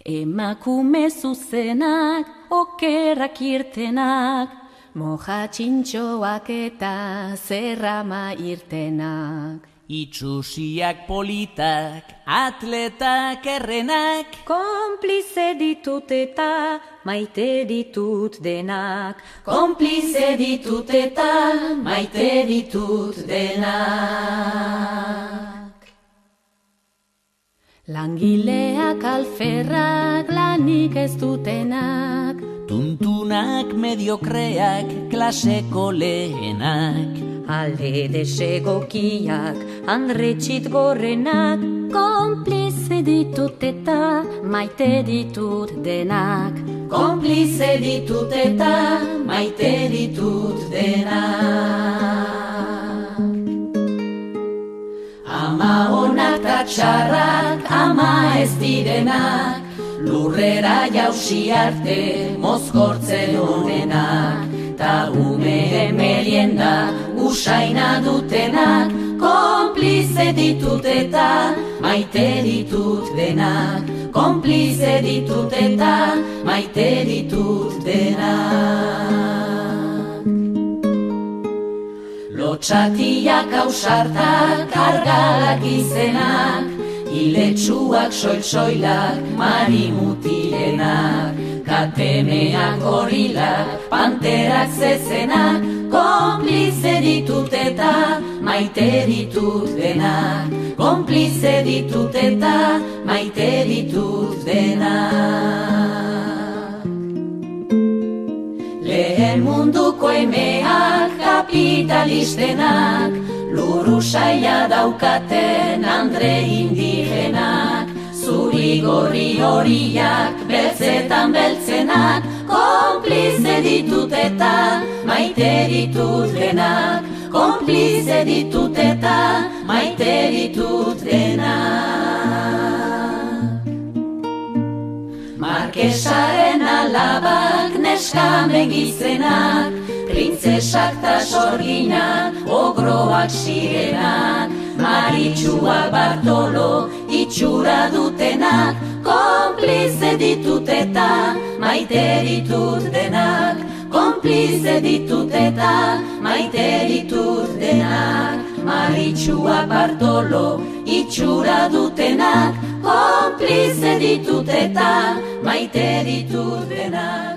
Emakume zuzenak, okerrak irtenak, moja txintxoak eta zerrama irtenak. Itxusiak politak, atletak errenak, Konplize ditut eta maite ditut denak. Konplize ditut eta maite ditut denak. Langileak alferrak, lanik ez dutenak, tuntunak mediokreak, klaseko lehenak, alde desegokiak, andretxit gorrenak. Konplize ditut eta maite ditut denak. Konplize ditut eta maite ditut denak. Ama onak ta txarrak, ama ez direnak, lurrera jausi arte mozkortzen onenak, ta ume merienda usaina dutenak. Konplize ditut eta maite ditut denak. Konplize ditut eta maite ditut denak. Lotxatiak ausartak, argalak izenak, iletsuak soil-soilak, marimutilenak, katemeak gorilak, panterak zezenak. Konplize ditut eta maite ditut denak. Konplize ditut eta maite ditut denak. Lehen munduko emeak, kapitalistenak, lur usaila daukaten andre indigenak, zuri gorri horiak, beltzetan beltzenak. Konplize ditut eta maite ditut denak. Konplize ditut eta maite ditut denak. Markesaren alabak, neskamen gizenak, printzesak ta sorginak, ogroak sirenak, Maritxua Bartolo itxura dutenak. Konplize ditut eta maite ditut denak. Konplize ditut eta maite ditut denak. Maritxua Bartolo itxura dutenak. Konplize ditut eta maite ditut denak.